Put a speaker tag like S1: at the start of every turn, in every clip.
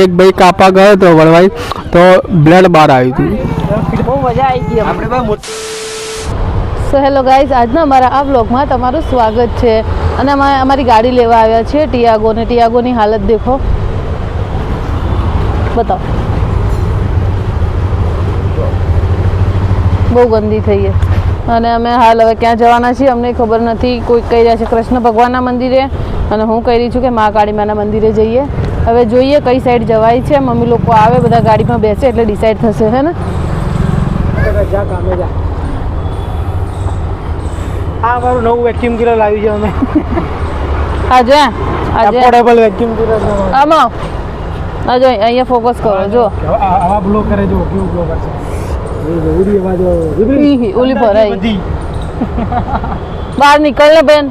S1: એક ભાઈ કાપા ગયો તો વળવાઈ તો બ્લડ બહાર આવ્યું હતું.
S2: બહુ મજા આવી ગઈ આપણે.
S3: સો હેલો ગાઈઝ, આજના અમારા આ વ્લોગમાં તમારું સ્વાગત છે. અને અમે અમારી ગાડી લેવા આવ્યા છીએ ટિયાગો, ને ટિયાગોની હાલત દેખો, બતાવો, બહુ ગંદી થઈ છે. અને અમે હાલ હવે ક્યાં જવાના છીએ અમને ખબર નથી. કોઈ કહી રહ્યા છે કૃષ્ણ ભગવાનના મંદિરે, અને હું કહી રહી છું કે મા કાળી માના મંદિરે જઈએ. હવે જોઈએ કઈ સાઈડ જવાય છે. મમ્મી લોકો આવે, બધા ગાડીમાં બેસે એટલે ડિસાઈડ થશે, હે ને?
S2: આ મારું નવું વેક્યુમ ક્લીનર લાવ્યું છે અમે.
S3: આજે
S2: અફોર્ડેબલ વેક્યુમ ક્લીનર.
S3: આમાં જો અહીંયા ફોકસ કરો, જો
S2: આવા બ્લો કરે, જો કેવું બ્લો કરશે. એ અવાજ
S3: ઓલી ભરાઈ બહાર નીકળ ને બેન.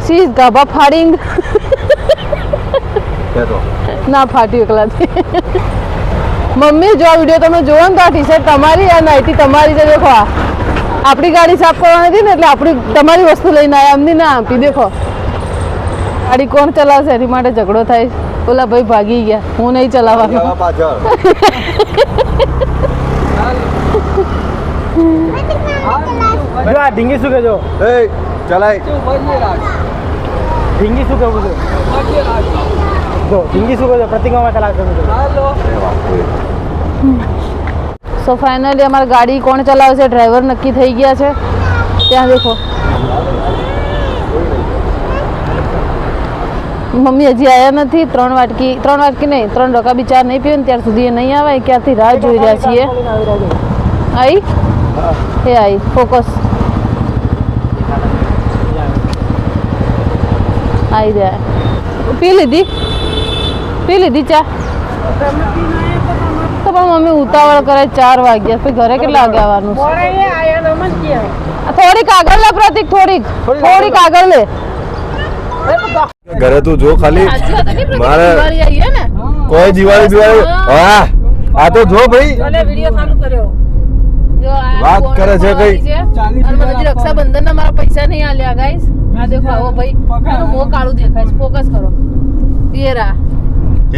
S3: સીઝ ગાભા ફાડીંગ ના ફાટ્યું એકલાથી. મમ્મી જો આ વિડીયો તમે જોવો ને તો આ ટી શર્ટ તમારી, આ નાઇટી તમારી છે. દેખો આપણી ગાડી સાફ કરવાની હતી ને એટલે આપણી તમારી વસ્તુ લઈને આવ્યા, એમની ના આપી. દેખો ગાડી કોણ ચલાવશે એની માટે ઝઘડો થાય. ઓલા ભાઈ ભાગી ગયા, હું નહીં ચલાવવાનો.
S2: જો આ ઢીંગી શું કે જો
S4: ચલાય
S2: ઢીંગી શું કેવું છે? જો ઢીંગી શું કહે પ્રતિકામાં ચલાવશે.
S3: સો ફાઇનલી અમારી ગાડી કોણ ચલાવશે ડ્રાઈવર નક્કી થઈ ગયા છે. ત્યાં દેખો મમ્મી હજી આવ્યા નથી. 3 વાટકી નહીં, 3 રકાબી ચા નહીં પીવે ને ત્યાર સુધી એ નહીં આવે. ક્યારથી રાહ જોઈ રહ્યા છીએ. આવી એ આવી ફોકસ આવી રહ્યા. પી લીધી ચા તો પણ મમ્મી ઉતાવળ કરે. 4 વાગ્યા પછી ઘરે કેટલા વાગે આવવાનું છે? થોડીક આગળ લે પ્રતિક, થોડીક આગળ લે.
S4: ઘરે તું જો ખાલી મારે કોઈ દિવાળી હા આ તો જો ભાઈ વાત કરે છે કઈ.
S3: રક્ષાબંધન ના મારા પૈસા નહીં આલ્યા ગાઈસ. આ દેખો આવો ભાઈ, મોં કાળું દેખાય છે. ફોકસ કરો. યેરા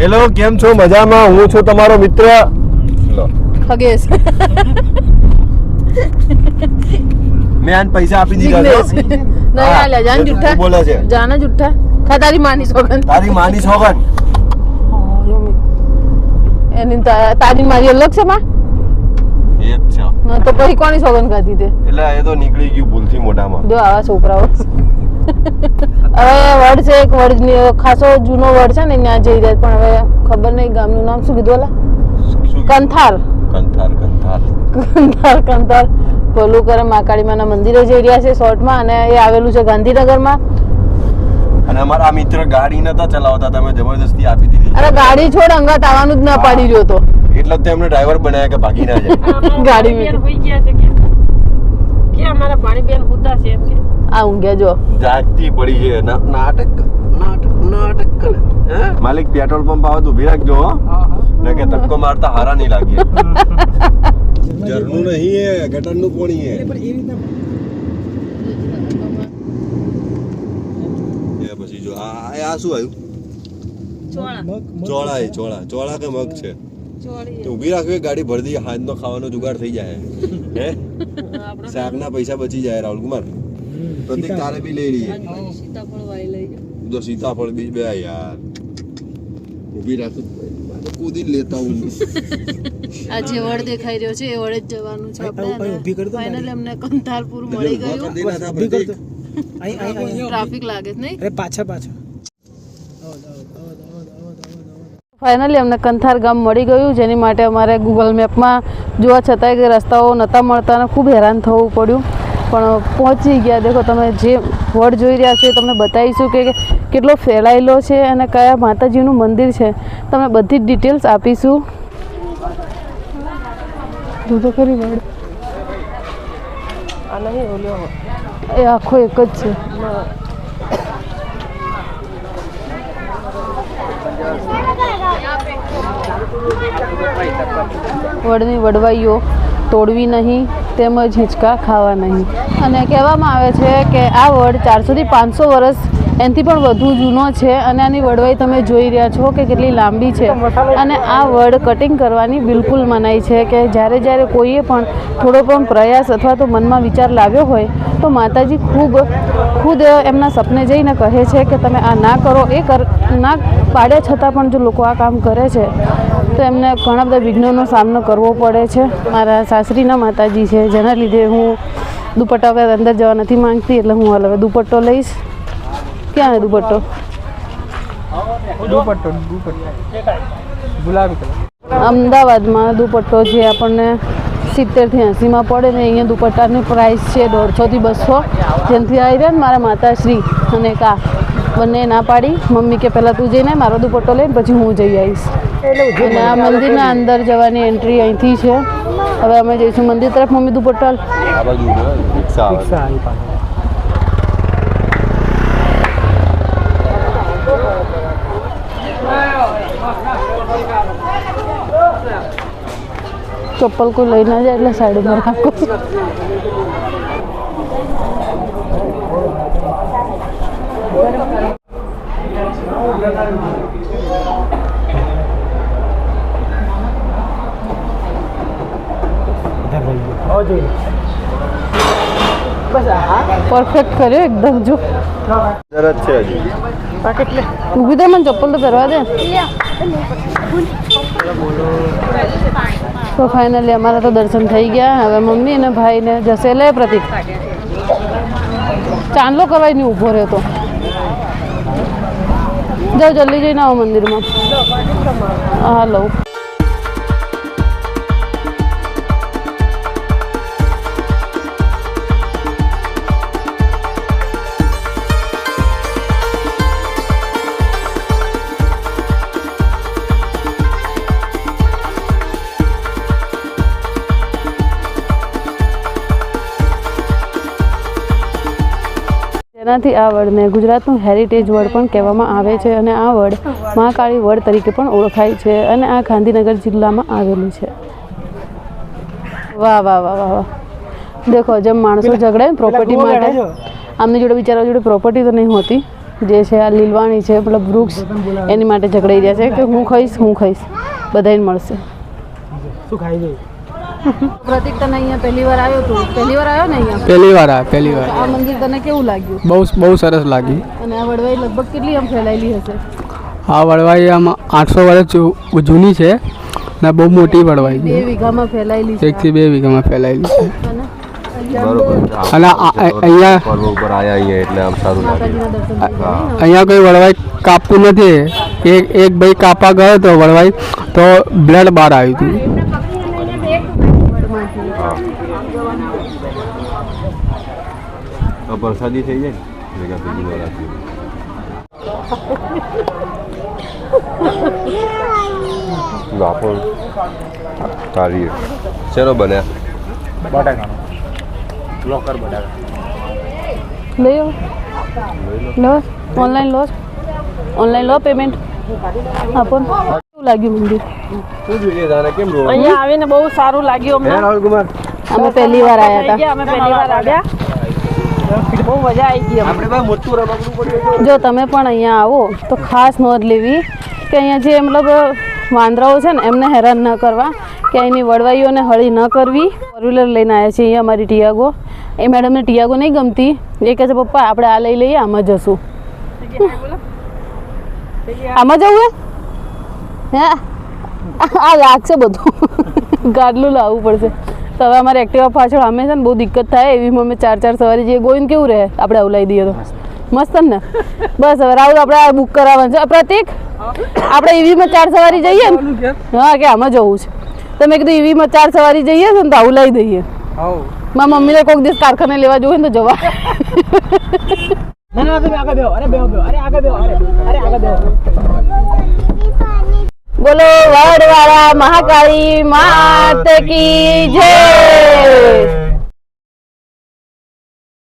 S4: હેલો, કેમ છો? મજામાં. હું છું તમારો મિત્ર
S3: ખગેશ.
S4: મેં આને પૈસા આપી દીધા છે.
S3: નહીં આલ્યા. જાન જુઠ્ઠા
S4: બોલે છે.
S3: જાને જુઠ્ઠા ખા. તારી માની સોગન.
S4: તારી માની સોગન.
S3: એની તારી મારી અલગ છે માં.
S4: એ જ છે.
S3: તો પછી કોની સોગન ખાધી તે?
S4: એટલે એ તો નીકળી ગયું ભૂલથી મોઢામાં.
S3: જો આવા છોકરાઓ. હવે વડ છે એક, વડ ખાસો જૂનો વડ છે ને ત્યાં જઈ રહ્યા. પણ હવે ખબર નહીં ગામનું નામ શું કીધું? ઓલા કંથાર. પેલું કરે મા કાળી માના મંદિરે જઈ રહ્યા છે શોર્ટમાં. અને એ આવેલું છે ગાંધીનગરમાં.
S4: અને અમારા આ મિત્ર ગાડી નતા ચલાવતા, તમે જબરદસ્તી આપી દીધી.
S3: અરે ગાડી છોડ, અંગાત આવવાનું જ ના પાડી રહ્યો તો.
S4: એટલે જ તેમને ડ્રાઈવર બનાવ્યા કે ભાગી ના જાય.
S3: ગાડી માં
S2: હોઈ ગયા છે કે અમારા પાણી બેન હોતા છે એમ કે
S3: આ ઊંઘ્યા. જો
S4: જાગતી પડી છે. નાટક કરે. માલિક પેટ્રોલ પંપ આવે તો ઉભી રાખજો હો. ને કે ધક્કો મારતા હારા નહીં લાગે. ઝરણું નહીં હે, ગટરનું પાણી હે. એ પછી જો આ શું આવ્યું? ચોળા કે મગ છે. તો ઊભી રાખવી ગાડી ભરી દઈએ. હાજનો ખાવાનો જુગાડ થઈ જાય. હે શાકના પૈસા બચી જાય. રાહુલ કુમાર પ્રતિક તારે બી લઈ લઈએ. તો સીતાફળ બીજ બે યાર ઊભી રાખું કૂદી લેતા હું.
S3: આ જે વડ દેખાઈ રહ્યો છે એ વડે જ જવાનું છે આપણે. ફાઇનલી અમને કંથારપુર મળી ગયું. ટ્રાફિક લાગે છે નહીં?
S2: અરે પાછા
S3: ફાઇનલી અમને કંથાર ગામ મળી ગયું, જેની માટે અમારે ગૂગલ મેપમાં જોવા છતાંય કે રસ્તાઓ નહોતા મળતા અને ખૂબ હેરાન થવું પડ્યું. પણ પહોંચી ગયા. દેખો તમે જે વડ જોઈ રહ્યા છો એ તમને બતાવીશું કે કેટલો ફેલાયેલો છે અને કયા માતાજીનું મંદિર છે. તમને બધી જ ડિટેલ્સ આપીશું. જોતો ખરી વડ એ આખો એક જ છે. વડની વડવાઈઓ તોડવી નહીં તેમજ હિંચકા ખાવા નહીં. અને કહેવામાં આવે છે કે આ વડ 400 થી 500 વર્ષ એનાથી પણ વધુ જૂનો છે અને આની વડવાઈ તમે જોઈ રહ્યા છો કે કેટલી લાંબી છે અને આ વડ કટિંગ કરવાની બિલકુલ મનાઈ છે કે જ્યારે કોઈએ પણ થોડો પણ પ્રયાસ અથવા તો મનમાં વિચાર લાવ્યો હોય તો માતાજી ખુદ એમના સપને જઈને કહે છે કે તમે આ ના કરો ના પાડ્યા છતાં પણ જો લોકો આ કામ કરે છે તો એમને ઘણા બધા વિઘ્નોનો સામનો કરવો પડે છે. મારા સાસરીના માતાજી છે જેના લીધે હું દુપટ્ટા વગર અંદર જવા નથી માંગતી એટલે હું હવે દુપટ્ટો લઈશ. ક્યાં દુપટ્ટો?
S2: ગુલાબી કલર.
S3: અમદાવાદમાં દુપટ્ટો જે આપણને 70 થી 80માં પડે ને અહીંયા દુપટ્ટાની પ્રાઇસ છે 150 થી 200. જેનાથી આવી રહ્યા ને મારા માતાશ્રી અને કા બંને ના પાડી. મમ્મી કે પહેલાં તું જઈને મારો દુપટ્ટો લઈને પછી હું જઈ આવીશ. અને આ મંદિરના અંદર જવાની એન્ટ્રી અહીંથી છે. હવે અમે જઈશું મંદિર તરફ. મમ્મી દુપટ્ટો
S4: આ બાજુ રિક્ષા આવે.
S2: રિક્ષા આવી પાસે.
S3: ચપ્પલ કોઈ લઈ ના જાય એટલે સાઈડમાં રાખો. પરફેક્ટ કર્યો એકદમ. જો
S4: જરૂરત છે હજી.
S3: ઊભી તો મને ચપ્પલ તો પહેરવા દે. તો ફાઇનલી અમારા તો દર્શન થઈ ગયા. હવે મમ્મી અને ભાઈને જશે લે પ્રતિક ચાંદલો કરવાય નહીં ઊભો રહ્યો તો. જાઓ જલ્દી જઈને આવો મંદિરમાં. હા લઉં. જેનાથી આ વડને ગુજરાતનું હેરિટેજ વડ પણ કહેવામાં આવે છે અને આ વડ મહાકાળી વડ તરીકે પણ ઓળખાય છે અને આ ગાંધીનગર જિલ્લામાં આવેલું છે. વાહ વાહ વાહ વાહ વાહ. દેખો જેમ માણસો ઝઘડે પ્રોપર્ટી માટે, આમની જોડે બિચારા જોડે પ્રોપર્ટી તો નહીં હોતી. જે છે આ લીલવાણી છે મતલબ વૃક્ષ, એની માટે ઝઘડાઈ રહ્યા છે કે હું ખાઈશ બધાને મળશે.
S2: શું ખાઈ જાય?
S3: પ્રતિક તને અહીંયા પહેલી વાર આવ્યો તું? પહેલી વાર આવ્યો ને અહીંયા?
S1: પહેલી વાર.
S3: આ મંદિર તને કેવું લાગ્યું?
S1: બહુ સરસ લાગી.
S3: અને આ વડવાઈ લગભગ કેટલી આમ ફેલાયેલી હશે?
S1: આ વડવાઈ આમ 800 વર્ષ જૂની છે ને બહુ મોટી વડવાઈ
S3: 2 વીઘામાં ફેલાયેલી છે.
S1: 1 થી 2 વીઘામાં ફેલાયેલી છે.
S4: બરોબર.
S1: અને અહીંયા
S4: પર્વ ઉપર આયા અહીંયા એટલે આમ સારું લાગે.
S3: માતાજીના દર્શન થઈ ગયા.
S1: અહીંયા કોઈ વડવાઈ કાપતું નથી. એક ભાઈ કાપા ગયો તો વડવાઈ તો બ્લડ બહાર આવ્યું હતું.
S4: પ્રસાદી થઈ જાય ભેગા ભેગી રાખી. ગાફણ તારી શેનો બન્યા?
S2: બટાકાનો લોકર બટાકા.
S3: લઈ આવો. લો ઓનલાઈન લો પેમેન્ટ આપો. કેવું લાગ્યું મંદિર?
S4: શું જોઈએ તારે? કેમ રો?
S3: અહીંયા આવીને બહુ સારું લાગ્યું અમને.
S4: રાહુલ કુમાર
S3: અમે પહેલી વાર આવ્યા હતા.
S5: અમે પહેલી વાર આવ્યા, બહુ મજા આવી ગઈ.
S4: આપણે ભાઈ મોટું રમકડું પડ્યું.
S3: જો તમે પણ અહીંયા આવો તો ખાસ નોંધ લેવી કે અહીંયા જે મતલબ વાંદરાઓ છે ને એમને હેરાન ન કરવા, કે અહીંની વડવાઈઓને હળી ન કરવી. ફોર વ્હીલર લઈને આવ્યા છીએ અહીંયા અમારી ટિયાગો. એ મેડમને ટિયાગો નહીં ગમતી. એ કહે છે પપ્પા આપણે આ લઈ લઈએ, આમાં જશું. આમાં જવું હે? આ લાગશે બધું. ગાડલું લાવવું પડશે. તો હવે અમારે એક્ટિવા પાછળ અમે છે ને બહુ દિક્કત થાય એવી અમે 4 સવારી જઈએ. ગોઈને કેવું રહે આપણે અવલાવી દઈએ તો મસ્ત ને. બસ હવે રાહુલ આપણે બુક કરાવવાનું છે. પ્રતિક આપણે ઈવીમાં 4 સવારી જઈએ ને? હા કે આમાં જવું છે તો મેં કીધું ઈવીમાં 4 સવારી જઈએ છે ને તો અવલાવી દઈએ. મારા મમ્મીને કોઈક દિવસ કારખાને લેવા જવું ને તો જવા.
S2: ના તમે આગળ બેહો. અરે બેહો. અરે આગળ બેહો. અરે આગળ બેહો.
S3: બોલો વડવાળા મહાકાળી માત કી જય.